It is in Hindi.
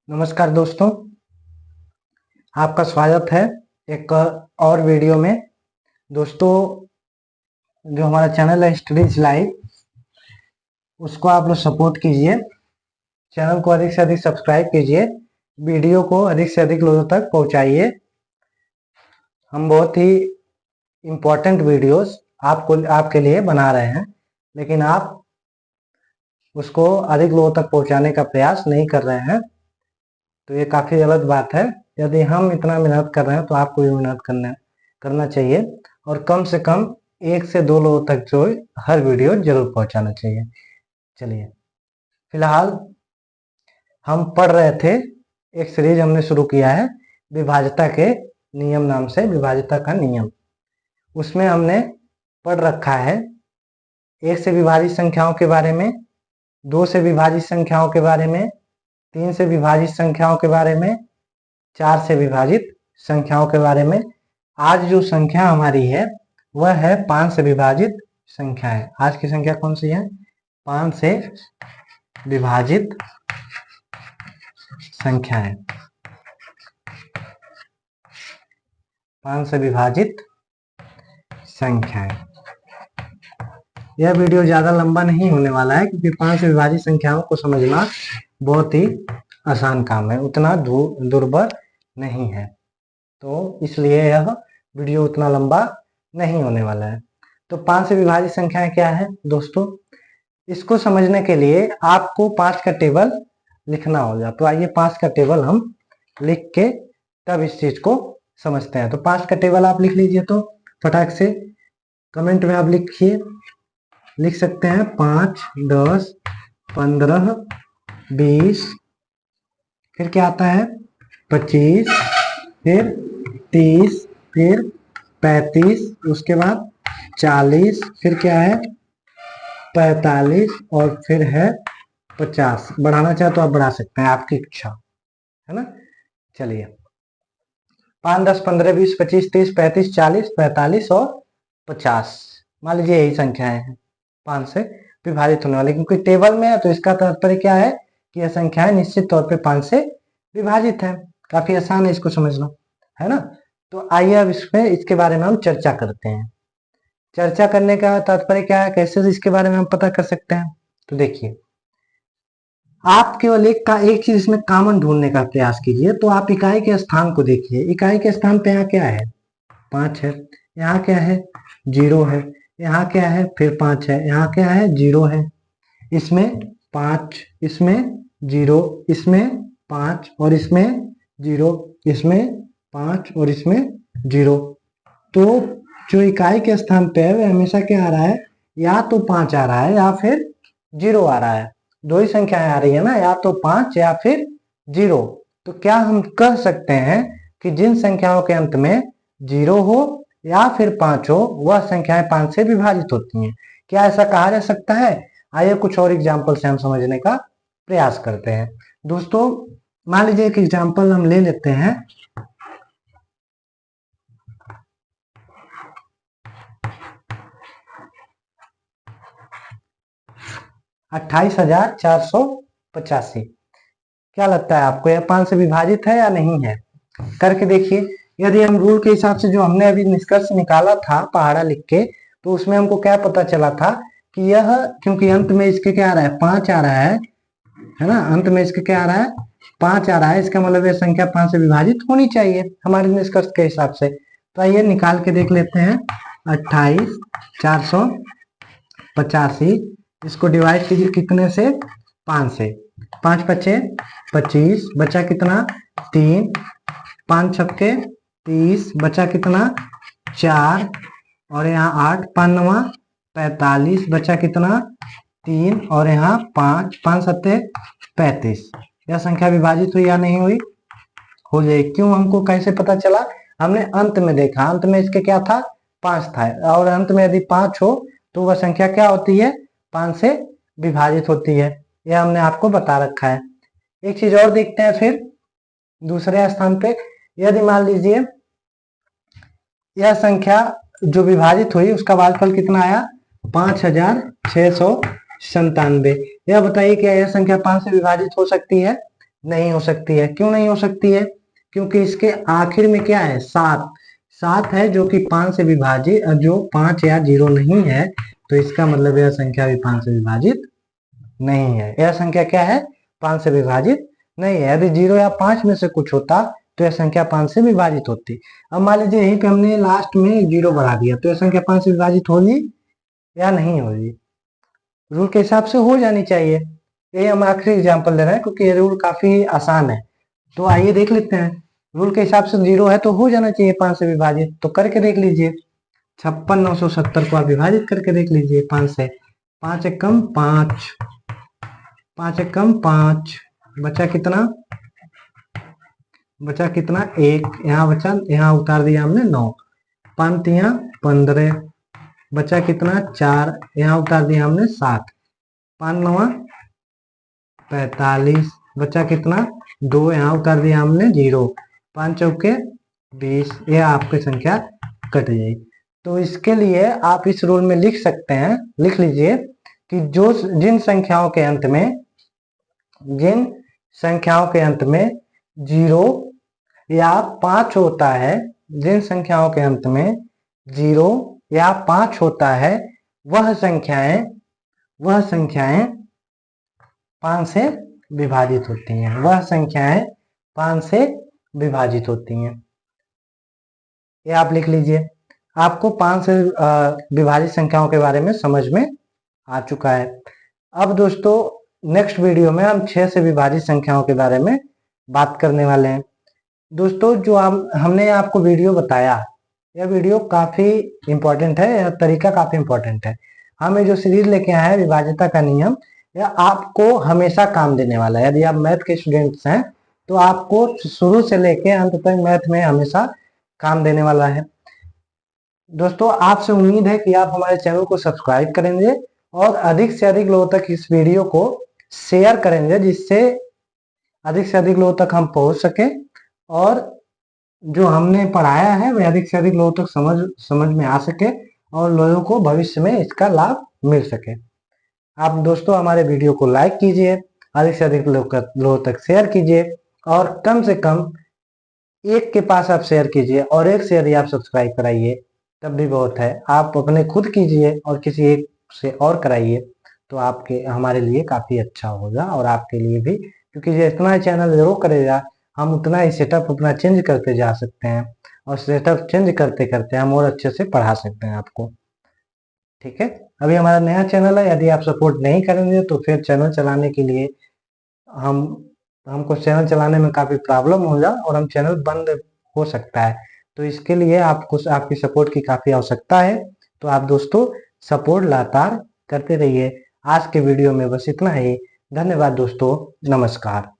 नमस्कार दोस्तों, आपका स्वागत है एक और वीडियो में। दोस्तों, जो हमारा चैनल है स्टडीज लाइव, उसको आप लोग सपोर्ट कीजिए। चैनल को अधिक से अधिक सब्सक्राइब कीजिए, वीडियो को अधिक से अधिक लोगों तक पहुंचाइए। हम बहुत ही इम्पोर्टेंट वीडियोस आपके लिए बना रहे हैं, लेकिन आप उसको अधिक लोगों तक पहुंचाने का प्रयास नहीं कर रहे हैं, तो ये काफ़ी गलत बात है। यदि हम इतना मेहनत कर रहे हैं तो आपको भी मेहनत करना चाहिए, और कम से कम 1 से 2 लोगों तक जो हर वीडियो जरूर पहुंचाना चाहिए। चलिए, फिलहाल हम पढ़ रहे थे, एक सीरीज हमने शुरू किया है विभाज्यता के नियम नाम से, विभाज्यता का नियम। उसमें हमने पढ़ रखा है 1 से विभाजित संख्याओं के बारे में, 2 से विभाजित संख्याओं के बारे में, 3 से विभाजित संख्याओं के बारे में, 4 से विभाजित संख्याओं के बारे में। आज जो संख्या हमारी है वह है 5 से विभाजित संख्या है। आज की संख्या कौन सी है? 5 से विभाजित संख्या है। 5 से विभाजित संख्या है। यह वीडियो ज्यादा लंबा नहीं होने वाला है, क्योंकि 5 से विभाजित संख्याओं को समझना बहुत ही आसान काम है, उतना दुर्बर नहीं है, तो इसलिए यह वीडियो उतना लंबा नहीं होने वाला है। तो 5 से विभाजित संख्याएं क्या है दोस्तों? इसको समझने के लिए आपको 5 का टेबल लिखना होगा। तो आइए 5 का टेबल हम लिख के तब इस चीज को समझते हैं। तो 5 का टेबल आप लिख लीजिए, तो फटाक से कमेंट में आप लिख सकते हैं 5, 10, 15, 20, फिर क्या आता है 25, फिर 30, फिर 35, उसके बाद 40, फिर क्या है 45, और फिर है 50। बढ़ाना चाहे तो आप बढ़ा सकते हैं, आपकी इच्छा है ना। चलिए, 5, 10, 15, 20, 25, 30, 35, 40, 45 और 50, मान लीजिए यही संख्याएं हैं 5 से विभाजित होने वाली, क्योंकि टेबल में है तो इसका तात्पर्य क्या है कि यह संख्याएं निश्चित तौर पे 5 से विभाजित है। काफी आसान है इसको समझना, है ना। तो आइए अब इसके बारे में हम चर्चा करते हैं। चर्चा करने का तात्पर्य क्या है, कैसे इसके बारे में हम पता कर सकते हैं? तो देखिए, आप केवल एक चीज इसमें कॉमन ढूंढने का प्रयास कीजिए। तो आप इकाई के स्थान को देखिए। इकाई के स्थान पे यहाँ क्या है? 5 है। यहाँ क्या है? 0 है। यहाँ क्या है? फिर 5 है। यहाँ क्या है? 0 है। इसमें 5, इसमें 0, इसमें 5 और इसमें 0, इसमें 5 और इसमें 0। तो जो इकाई के स्थान पे है वह हमेशा क्या आ रहा है? या तो 5 आ रहा है या फिर 0 आ रहा है। दो ही संख्याएं आ रही है ना, या तो 5 या फिर 0। तो क्या हम कह सकते हैं कि जिन संख्याओं के अंत में 0 हो या फिर 5 हो वह संख्याएं 5 से विभाजित होती हैं? क्या ऐसा कहा जा सकता है? आइए कुछ और एग्जाम्पल से हम समझने का प्रयास करते हैं। दोस्तों, मान लीजिए एक एग्जाम्पल हम ले लेते हैं। $28,485। क्या लगता है आपको, यह 5 से विभाजित है या नहीं है? करके देखिए। यदि हम रूल के हिसाब से जो हमने अभी निष्कर्ष निकाला था पहाड़ा लिख के, तो उसमें हमको क्या पता चला था कि यह, क्योंकि अंत में इसके क्या आ रहा है? 5 आ रहा है ना। अंत में इसके क्या आ रहा है? 5 आ रहा है। इसका मतलब यह संख्या 5 से विभाजित होनी चाहिए हमारे निष्कर्ष के हिसाब से। तो आइए निकाल के देख लेते हैं। 28,485, इसको डिवाइड कीजिए कितने से? 5 से। 5 पचे 25, बचा कितना? 3, 5 छक्के 30, बचा कितना? 4, और यहाँ 8, 5 9 45, बचा कितना? 3, और यहाँ 5, 5 7 35। यह संख्या विभाजित हुई या नहीं हुई? हो जाए। क्यों? हमको कैसे पता चला? हमने अंत में देखा, अंत में इसके क्या था? 5 था, और अंत में यदि 5 हो तो वह संख्या क्या होती है? 5 से विभाजित होती है। यह हमने आपको बता रखा है। एक चीज और देखते हैं फिर दूसरे स्थान पे। यदि मान लीजिए यह संख्या जो विभाजित हुई उसका भागफल कितना आया? 5697। यह बताइए क्या यह संख्या 5 से विभाजित हो सकती है? नहीं हो सकती है। क्यों नहीं हो सकती है? क्योंकि इसके आखिर में क्या है? 7 7 है, जो कि 5 से विभाजित, जो 5 या 0 नहीं है, तो इसका मतलब यह संख्या भी 5 से विभाजित नहीं है। यह संख्या क्या है? 5 से विभाजित नहीं है। यदि 0 या 5 में से कुछ होता तो यह संख्या 5 से विभाजित होती। अब मान लीजिए यहीं पे हमने लास्ट में 0 बढ़ा दिया, तो यह संख्या 5 से विभाजित होगी या नहीं होगी? रूल के हिसाब से हो जानी चाहिए। ये हम आखिरी एग्जांपल ले रहे हैं क्योंकि ये रूल काफी आसान है। तो आइए देख लेते हैं। रूल के हिसाब से 0 है तो हो जाना चाहिए 5 से विभाजित, तो करके देख लीजिए। 56,970 को आप विभाजित करके देख लीजिए 5 से। 5 एकम 5, 5 एकम 5, बचा कितना? बचा कितना? 1। यहाँ बचा, यहाँ उतार दिया हमने 9। 5 तिया 15, बचा कितना? 4, यहाँ उतार दिया हमने 7। 5 नवा 45, बचा कितना? 2, यहाँ उतार दिया हमने 0। 5 चौके 20, यह आपकी संख्या कट जाएगी। तो इसके लिए आप इस रूल में लिख सकते हैं, लिख लीजिए कि जिन संख्याओं के अंत में 0 या 5 होता है, जिन संख्याओं के अंत में 0 या 5 होता है, वह संख्याएं 5 से विभाजित होती हैं। वह संख्याएं 5 से विभाजित होती हैं। ये आप लिख लीजिए। आपको 5 से विभाजित संख्याओं के बारे में समझ में आ चुका है। अब दोस्तों नेक्स्ट वीडियो में हम 6 से विभाजित संख्याओं के बारे में बात करने वाले हैं। दोस्तों जो हमने आपको वीडियो बताया, यह वीडियो काफी इंपॉर्टेंट है, यह तरीका काफी इंपॉर्टेंट है। हमें जो सीरीज लेके आए हैं विभाज्यता का नियम, यह आपको हमेशा काम देने वाला है। यदि आप मैथ के स्टूडेंट्स हैं तो आपको शुरू से लेके अंत तक मैथ में हमेशा काम देने वाला है। दोस्तों आपसे उम्मीद है कि आप हमारे चैनल को सब्सक्राइब करेंगे और अधिक से अधिक लोगों तक इस वीडियो को शेयर करेंगे, जिससे अधिक से अधिक लोगों तक हम पहुंच सके और जो हमने पढ़ाया है वह अधिक से अधिक लोगों तक समझ में आ सके और लोगों को भविष्य में इसका लाभ मिल सके। आप दोस्तों हमारे वीडियो को लाइक कीजिए, अधिक से अधिक लोगों तक शेयर कीजिए और कम से कम एक के पास आप शेयर कीजिए और एक से यदि आप सब्सक्राइब कराइए तब भी बहुत है। आप अपने खुद कीजिए और किसी एक से और कराइए तो आपके हमारे लिए काफी अच्छा होगा और आपके लिए भी, क्योंकि जितना चैनल ग्रो करेगा हम उतना ही सेटअप अपना चेंज करते जा सकते हैं और सेटअप चेंज करते करते हम और अच्छे से पढ़ा सकते हैं आपको। ठीक है, अभी हमारा नया चैनल है, यदि आप सपोर्ट नहीं करेंगे तो फिर चैनल चलाने के लिए हमको चैनल चलाने में काफी प्रॉब्लम होगा और हम चैनल बंद हो सकता है। तो इसके लिए आपको आपकी सपोर्ट की काफी आवश्यकता है। तो आप दोस्तों सपोर्ट लगातार करते रहिए। आज के वीडियो में बस इतना ही। धन्यवाद दोस्तों, नमस्कार।